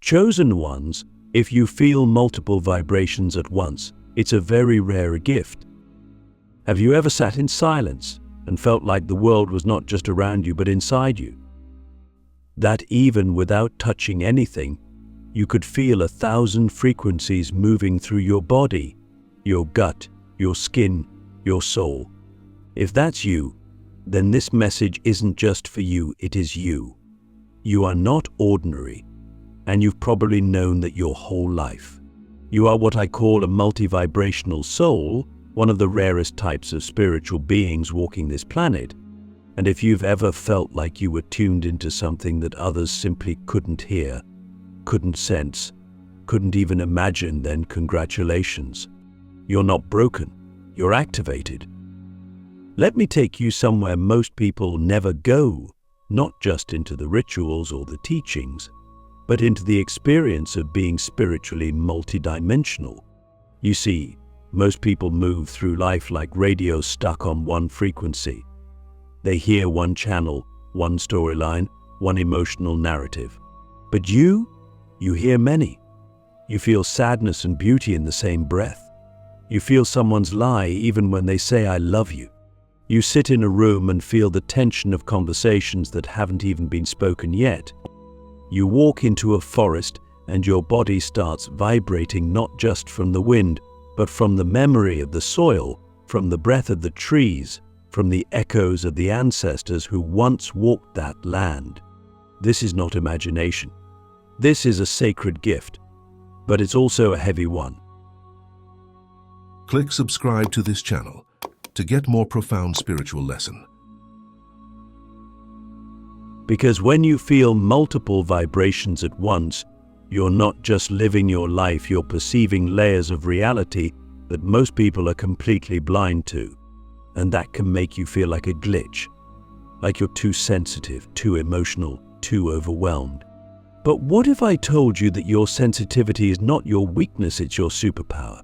Chosen ones, if you feel multiple vibrations at once, it's a very rare gift. Have you ever sat in silence and felt like the world was not just around you but inside you? That even without touching anything, you could feel 1,000 frequencies moving through your body, your gut, your skin, your soul. If that's you, then this message isn't just for you, it is you. You are not ordinary, and you've probably known that your whole life. You are what I call a multi-vibrational soul, one of the rarest types of spiritual beings walking this planet. And if you've ever felt like you were tuned into something that others simply couldn't hear, couldn't sense, couldn't even imagine, then congratulations. You're not broken, you're activated. Let me take you somewhere most people never go, not just into the rituals or the teachings, but into the experience of being spiritually multidimensional. You see, most people move through life like radios stuck on one frequency. They hear one channel, one storyline, one emotional narrative. But you hear many. You feel sadness and beauty in the same breath. You feel someone's lie even when they say, "I love you." You sit in a room and feel the tension of conversations that haven't even been spoken yet. You walk into a forest and your body starts vibrating not just from the wind, but from the memory of the soil, from the breath of the trees, from the echoes of the ancestors who once walked that land. This is not imagination. This is a sacred gift, but it's also a heavy one. Click subscribe to this channel to get more profound spiritual lesson. Because when you feel multiple vibrations at once, you're not just living your life, you're perceiving layers of reality that most people are completely blind to. And that can make you feel like a glitch, like you're too sensitive, too emotional, too overwhelmed. But what if I told you that your sensitivity is not your weakness, it's your superpower?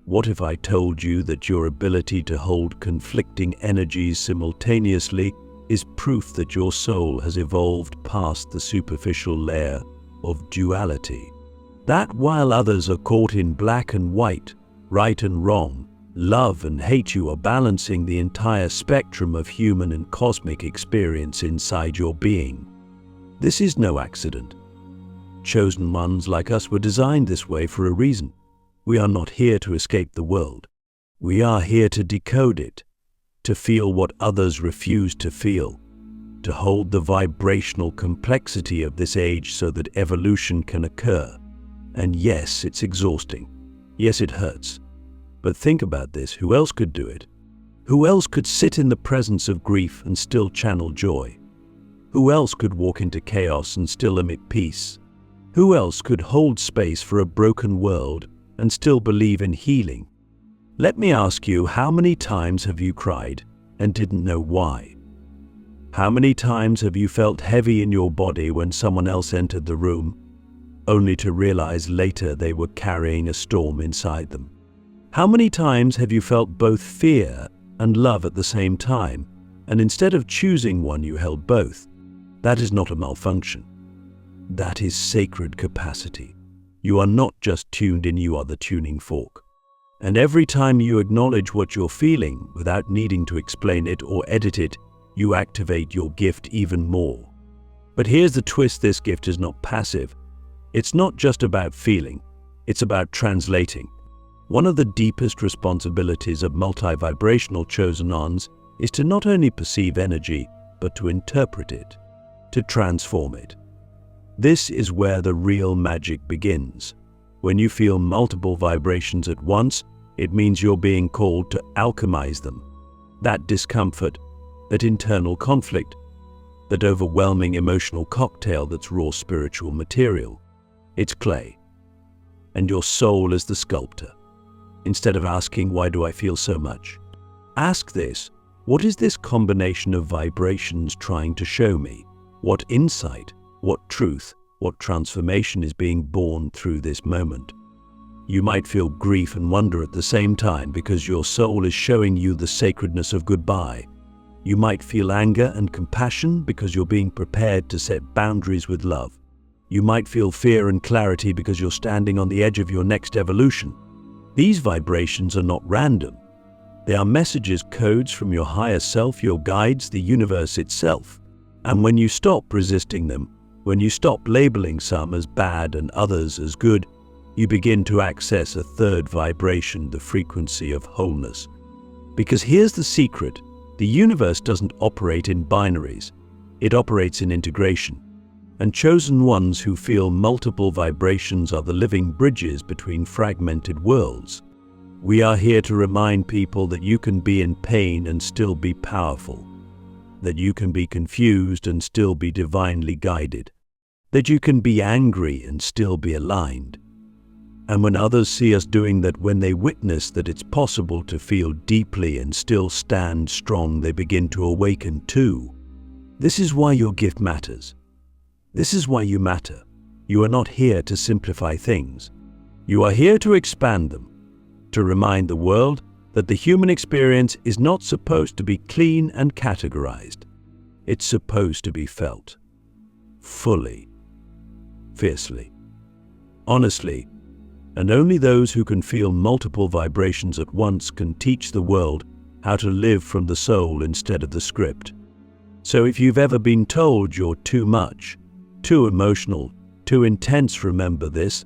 What if I told you that your ability to hold conflicting energies simultaneously is proof that your soul has evolved past the superficial layer of duality? That while others are caught in black and white, right and wrong, love and hate, you are balancing the entire spectrum of human and cosmic experience inside your being. This is no accident. Chosen ones like us were designed this way for a reason. We are not here to escape the world. We are here to decode it, to feel what others refuse to feel, to hold the vibrational complexity of this age so that evolution can occur. And yes, it's exhausting. Yes, it hurts. But think about this, who else could do it? Who else could sit in the presence of grief and still channel joy? Who else could walk into chaos and still emit peace? Who else could hold space for a broken world and still believe in healing? Let me ask you, how many times have you cried and didn't know why? How many times have you felt heavy in your body when someone else entered the room, only to realize later they were carrying a storm inside them? How many times have you felt both fear and love at the same time, and instead of choosing one, you held both? That is not a malfunction. That is sacred capacity. You are not just tuned in, you are the tuning fork. And every time you acknowledge what you're feeling without needing to explain it or edit it, you activate your gift even more. But here's the twist, this gift is not passive. It's not just about feeling, it's about translating. One of the deepest responsibilities of multi-vibrational chosen ones is to not only perceive energy, but to interpret it, to transform it. This is where the real magic begins. When you feel multiple vibrations at once, it means you're being called to alchemize them. That discomfort, that internal conflict, that overwhelming emotional cocktail that's raw spiritual material. It's clay. And your soul is the sculptor. Instead of asking, why do I feel so much? Ask this, what is this combination of vibrations trying to show me? What insight, what truth, what transformation is being born through this moment? You might feel grief and wonder at the same time because your soul is showing you the sacredness of goodbye. You might feel anger and compassion because you're being prepared to set boundaries with love. You might feel fear and clarity because you're standing on the edge of your next evolution. These vibrations are not random. They are messages, codes from your higher self, your guides, the universe itself. And when you stop resisting them, when you stop labeling some as bad and others as good, you begin to access a third vibration, the frequency of wholeness. Because here's the secret: the universe doesn't operate in binaries, it operates in integration. And chosen ones who feel multiple vibrations are the living bridges between fragmented worlds. We are here to remind people that you can be in pain and still be powerful, that you can be confused and still be divinely guided, that you can be angry and still be aligned. And when others see us doing that, when they witness that it's possible to feel deeply and still stand strong, they begin to awaken too. This is why your gift matters. This is why you matter. You are not here to simplify things. You are here to expand them, to remind the world that the human experience is not supposed to be clean and categorized. It's supposed to be felt. Fully. Fiercely. Honestly. And only those who can feel multiple vibrations at once can teach the world how to live from the soul instead of the script. So if you've ever been told you're too much, too emotional, too intense, remember this: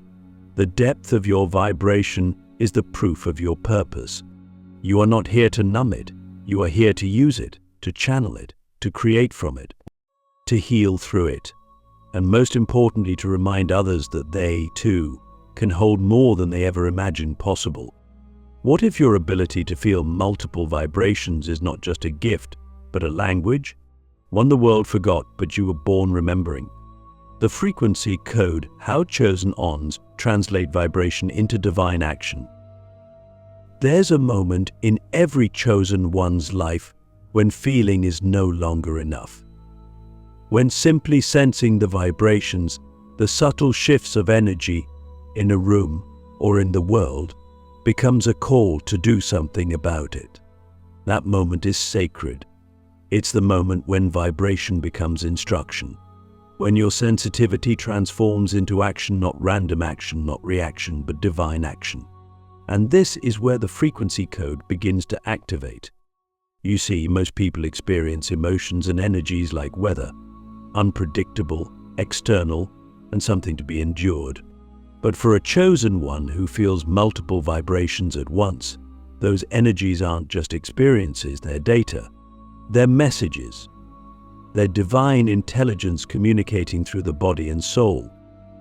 the depth of your vibration is the proof of your purpose. You are not here to numb it. You are here to use it, to channel it, to create from it, to heal through it, and most importantly, to remind others that they, too, can hold more than they ever imagined possible. What if your ability to feel multiple vibrations is not just a gift, but a language? One the world forgot, but you were born remembering. The frequency code, how chosen ons translate vibration into divine action. There's a moment in every chosen one's life when feeling is no longer enough. When simply sensing the vibrations, the subtle shifts of energy in a room or in the world, becomes a call to do something about it. That moment is sacred. It's the moment when vibration becomes instruction. When your sensitivity transforms into action, not random action, not reaction, but divine action. And this is where the frequency code begins to activate. You see, most people experience emotions and energies like weather, unpredictable, external, and something to be endured. But for a chosen one who feels multiple vibrations at once, those energies aren't just experiences, they're data, they're messages. They're divine intelligence communicating through the body and soul.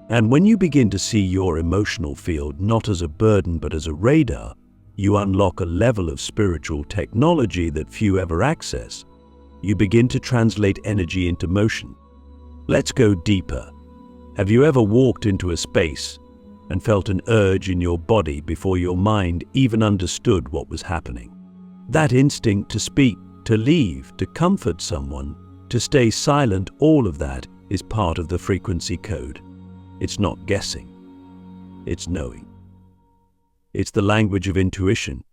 And when you begin to see your emotional field not as a burden but as a radar, you unlock a level of spiritual technology that few ever access. You begin to translate energy into motion. Let's go deeper. Have you ever walked into a space and felt an urge in your body before your mind even understood what was happening? That instinct to speak, to leave, to comfort someone, to stay silent, all of that is part of the frequency code. It's not guessing. It's knowing. It's the language of intuition,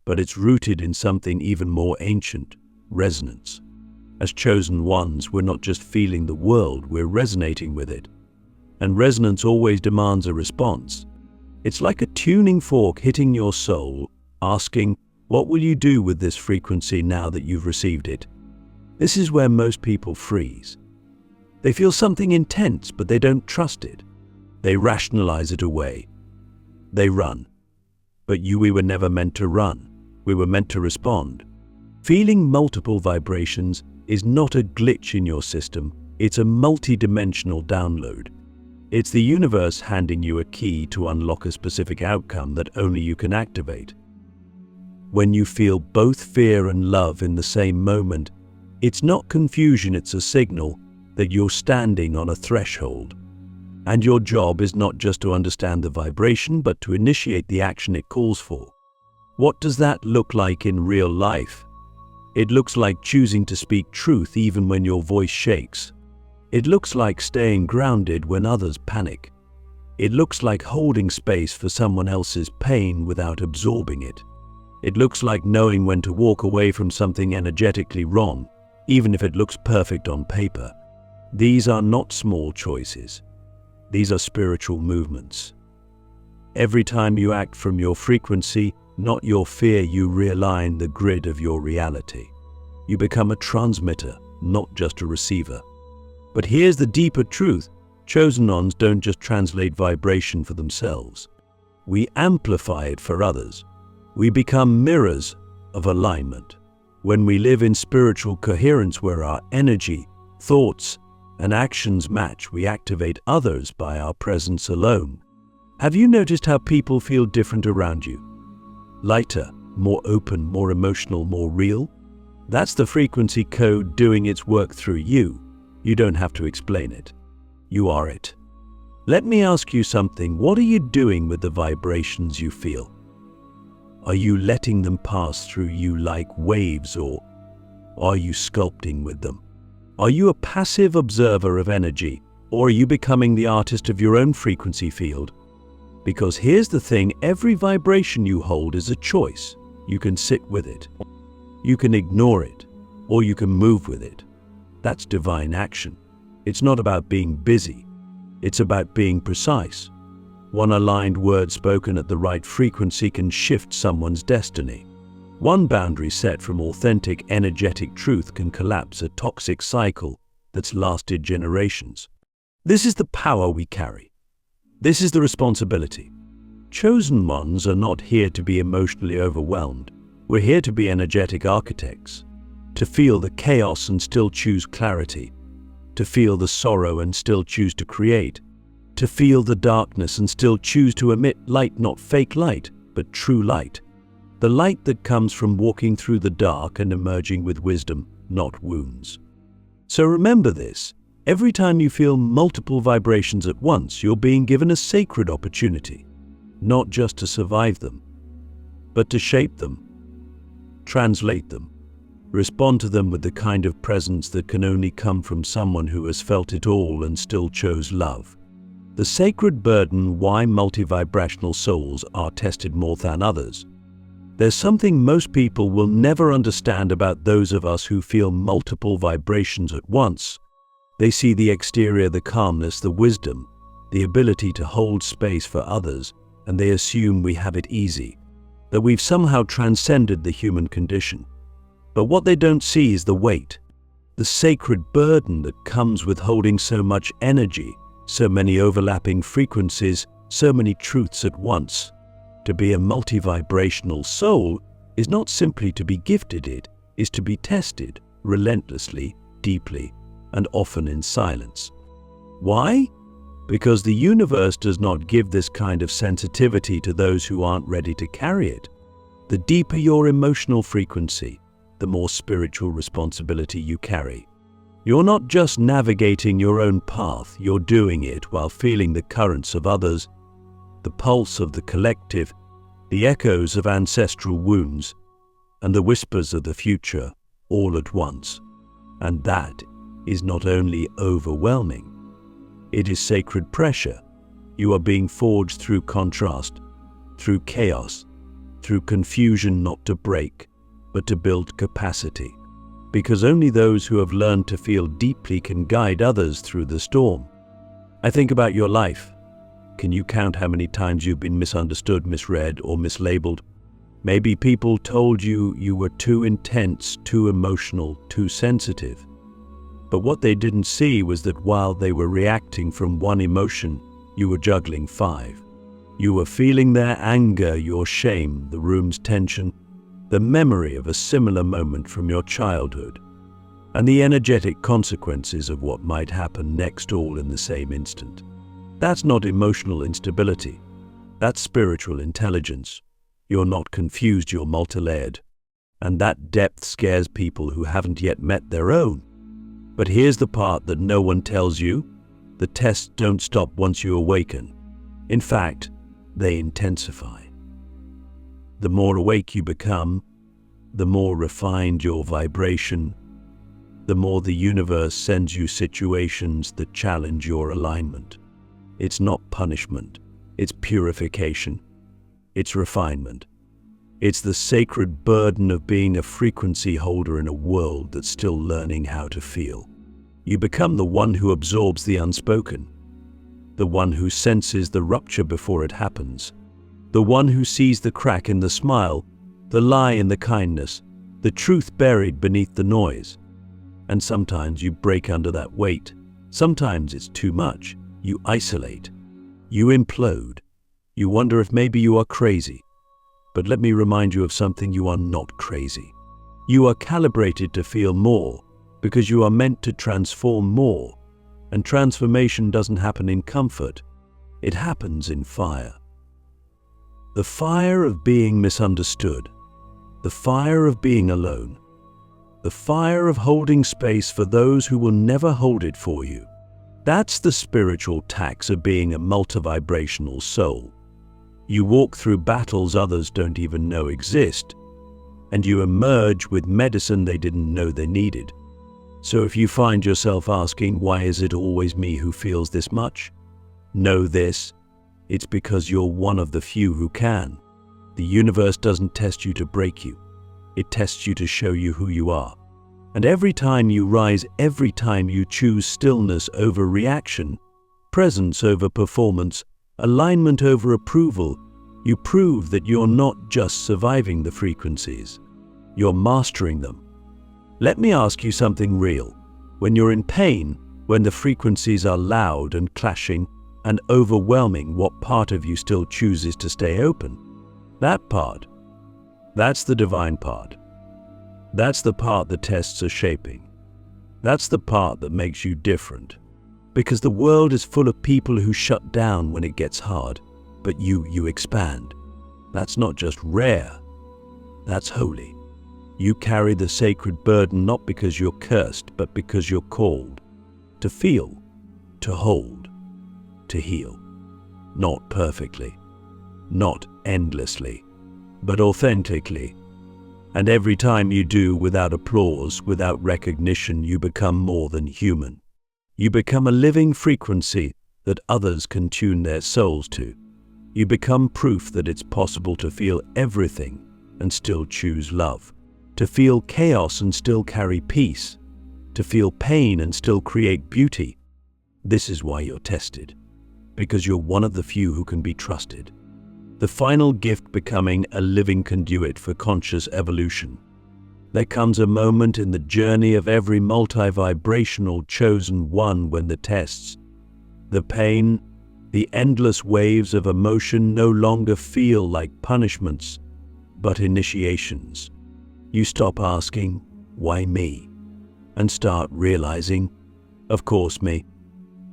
but it's rooted in something even more ancient: resonance. As chosen ones, we're not just feeling the world, we're resonating with it. And resonance always demands a response. It's like a tuning fork hitting your soul, asking, what will you do with this frequency now that you've received it? This is where most people freeze. They feel something intense, but they don't trust it. They rationalize it away. They run. But we were never meant to run. We were meant to respond. Feeling multiple vibrations is not a glitch in your system. It's a multi-dimensional download. It's the universe handing you a key to unlock a specific outcome that only you can activate. When you feel both fear and love in the same moment, it's not confusion, it's a signal that you're standing on a threshold. And your job is not just to understand the vibration, but to initiate the action it calls for. What does that look like in real life? It looks like choosing to speak truth even when your voice shakes. It looks like staying grounded when others panic. It looks like holding space for someone else's pain without absorbing it. It looks like knowing when to walk away from something energetically wrong, even if it looks perfect on paper. These are not small choices. These are spiritual movements. Every time you act from your frequency, not your fear, you realign the grid of your reality. You become a transmitter, not just a receiver. But here's the deeper truth. Chosen ones don't just translate vibration for themselves. We amplify it for others. We become mirrors of alignment. When we live in spiritual coherence where our energy, thoughts, and actions match, we activate others by our presence alone. Have you noticed how people feel different around you? Lighter, more open, more emotional, more real? That's the frequency code doing its work through you. You don't have to explain it. You are it. Let me ask you something. What are you doing with the vibrations you feel? Are you letting them pass through you like waves, or are you sculpting with them? Are you a passive observer of energy, or are you becoming the artist of your own frequency field? Because here's the thing, every vibration you hold is a choice. You can sit with it, you can ignore it, or you can move with it. That's divine action. It's not about being busy, it's about being precise. One aligned word spoken at the right frequency can shift someone's destiny. One boundary set from authentic, energetic truth can collapse a toxic cycle that's lasted generations. This is the power we carry. This is the responsibility. Chosen ones are not here to be emotionally overwhelmed. We're here to be energetic architects, to feel the chaos and still choose clarity, to feel the sorrow and still choose to create, to feel the darkness and still choose to emit light, not fake light, but true light. The light that comes from walking through the dark and emerging with wisdom, not wounds. So remember this. Every time you feel multiple vibrations at once, you're being given a sacred opportunity, not just to survive them, but to shape them, translate them, respond to them with the kind of presence that can only come from someone who has felt it all and still chose love. The sacred burden why multi-vibrational souls are tested more than others. There's something most people will never understand about those of us who feel multiple vibrations at once. They see the exterior, the calmness, the wisdom, the ability to hold space for others, and they assume we have it easy, that we've somehow transcended the human condition. But what they don't see is the weight, the sacred burden that comes with holding so much energy, so many overlapping frequencies, so many truths at once. To be a multi-vibrational soul is not simply to be gifted, it is to be tested relentlessly, deeply, and often in silence. Why? Because the universe does not give this kind of sensitivity to those who aren't ready to carry it. The deeper your emotional frequency, the more spiritual responsibility you carry. You're not just navigating your own path, you're doing it while feeling the currents of others, the pulse of the collective, the echoes of ancestral wounds, and the whispers of the future all at once. And that is not only overwhelming, it is sacred pressure. You are being forged through contrast, through chaos, through confusion, not to break, but to build capacity. Because only those who have learned to feel deeply can guide others through the storm. I think about your life. Can you count how many times you've been misunderstood, misread, or mislabeled? Maybe people told you you were too intense, too emotional, too sensitive. But what they didn't see was that while they were reacting from one emotion, you were juggling 5. You were feeling their anger, your shame, the room's tension, the memory of a similar moment from your childhood, and the energetic consequences of what might happen next, all in the same instant. That's not emotional instability. That's spiritual intelligence. You're not confused, you're multi-layered. And that depth scares people who haven't yet met their own. But here's the part that no one tells you. The tests don't stop once you awaken. In fact, they intensify. The more awake you become, the more refined your vibration, the more the universe sends you situations that challenge your alignment. It's not punishment, it's purification, it's refinement. It's the sacred burden of being a frequency holder in a world that's still learning how to feel. You become the one who absorbs the unspoken, the one who senses the rupture before it happens, the one who sees the crack in the smile, the lie in the kindness, the truth buried beneath the noise. And sometimes you break under that weight. Sometimes it's too much. You isolate. You implode. You wonder if maybe you are crazy. But let me remind you of something: you are not crazy. You are calibrated to feel more because you are meant to transform more. And transformation doesn't happen in comfort. It happens in fire. The fire of being misunderstood. The fire of being alone. The fire of holding space for those who will never hold it for you. That's the spiritual tax of being a multi-vibrational soul. You walk through battles others don't even know exist, and you emerge with medicine they didn't know they needed. So if you find yourself asking, why is it always me who feels this much? Know this: it's because you're one of the few who can. The universe doesn't test you to break you. It tests you to show you who you are. And every time you rise, every time you choose stillness over reaction, presence over performance, alignment over approval, you prove that you're not just surviving the frequencies, you're mastering them. Let me ask you something real. When you're in pain, when the frequencies are loud and clashing and overwhelming, what part of you still chooses to stay open? That part. That's the divine part. That's the part the tests are shaping. That's the part that makes you different. Because the world is full of people who shut down when it gets hard, but you expand. That's not just rare, that's holy. You carry the sacred burden not because you're cursed, but because you're called to feel, to hold, to heal. Not perfectly, not endlessly, but authentically. And every time you do, without applause, without recognition, you become more than human. You become a living frequency that others can tune their souls to. You become proof that it's possible to feel everything and still choose love, to feel chaos and still carry peace, to feel pain and still create beauty. This is why you're tested, because you're one of the few who can be trusted. The final gift: becoming a living conduit for conscious evolution. There comes a moment in the journey of every multi-vibrational chosen one when the tests, the pain, the endless waves of emotion no longer feel like punishments, but initiations. You stop asking, why me? And start realizing, of course me,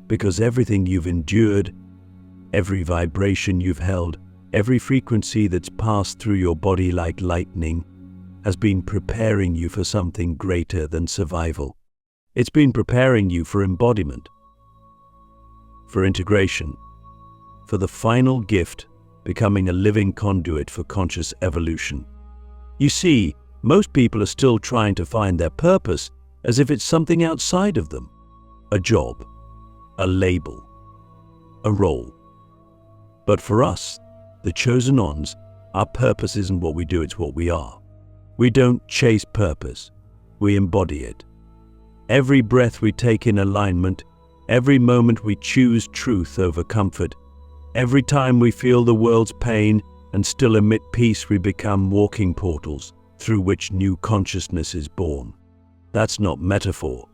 because everything you've endured, every vibration you've held, every frequency that's passed through your body like lightning has been preparing you for something greater than survival. It's been preparing you for embodiment, for integration, for the final gift: becoming a living conduit for conscious evolution. You see, most people are still trying to find their purpose as if it's something outside of them. A job, a label, a role. But for us, the chosen ones, our purpose isn't what we do, it's what we are. We don't chase purpose, we embody it. Every breath we take in alignment, every moment we choose truth over comfort, every time we feel the world's pain and still emit peace, we become walking portals through which new consciousness is born. That's not metaphor.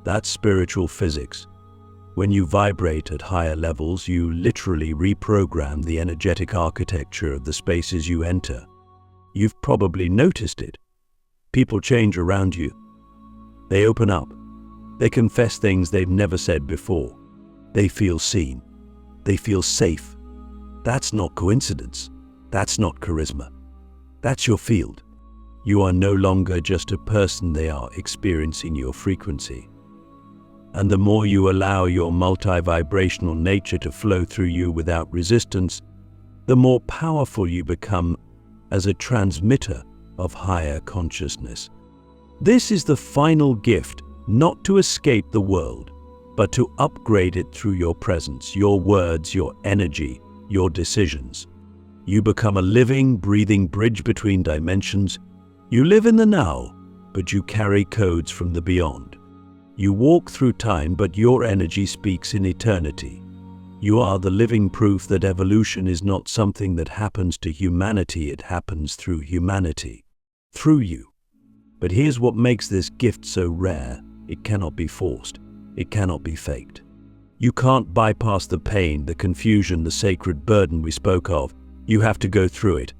That's spiritual physics. When you vibrate at higher levels, you literally reprogram the energetic architecture of the spaces you enter. You've probably noticed it. People change around you. They open up. They confess things they've never said before. They feel seen. They feel safe. That's not coincidence. That's not charisma. That's your field. You are no longer just a person, they are experiencing your frequency. And the more you allow your multi-vibrational nature to flow through you without resistance, the more powerful you become as a transmitter of higher consciousness. This is the final gift, not to escape the world, but to upgrade it through your presence, your words, your energy, your decisions. You become a living, breathing bridge between dimensions. You live in the now, but you carry codes from the beyond. You walk through time, but your energy speaks in eternity. You are the living proof that evolution is not something that happens to humanity, it happens through humanity, through you. But here's what makes this gift so rare. It cannot be forced. It cannot be faked. You can't bypass the pain, the confusion, the sacred burden we spoke of. You have to go through it.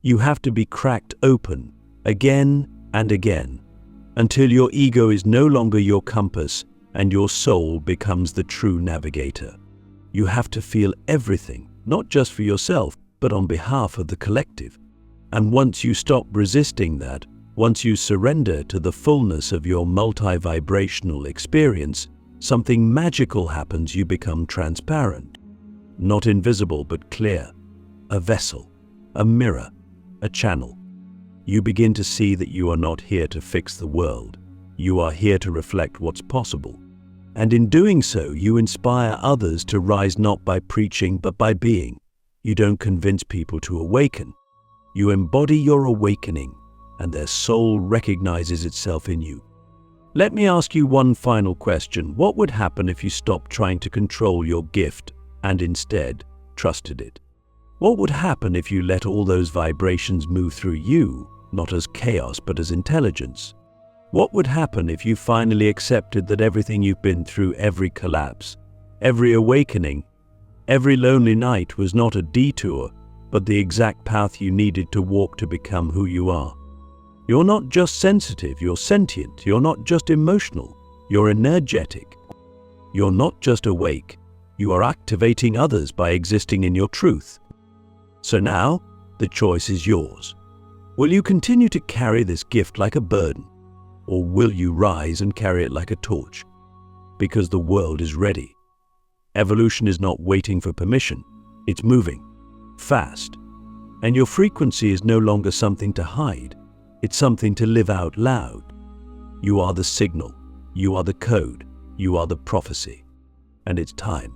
You have to be cracked open, again and again, until your ego is no longer your compass and your soul becomes the true navigator. You have to feel everything, not just for yourself, but on behalf of the collective. And once you stop resisting that, once you surrender to the fullness of your multi-vibrational experience, something magical happens. You become transparent. Not invisible, but clear. A vessel, a mirror, a channel. You begin to see that you are not here to fix the world. You are here to reflect what's possible. And in doing so, you inspire others to rise not by preaching, but by being. You don't convince people to awaken. You embody your awakening, and their soul recognizes itself in you. Let me ask you one final question. What would happen if you stopped trying to control your gift and instead trusted it? What would happen if you let all those vibrations move through you, not as chaos, but as intelligence? What would happen if you finally accepted that everything you've been through, every collapse, every awakening, every lonely night was not a detour, but the exact path you needed to walk to become who you are? You're not just sensitive, you're sentient. You're not just emotional, you're energetic. You're not just awake, you are activating others by existing in your truth. So now, the choice is yours. Will you continue to carry this gift like a burden? Or will you rise and carry it like a torch? Because the world is ready. Evolution is not waiting for permission. It's moving, fast. And your frequency is no longer something to hide. It's something to live out loud. You are the signal. You are the code. You are the prophecy. And it's time.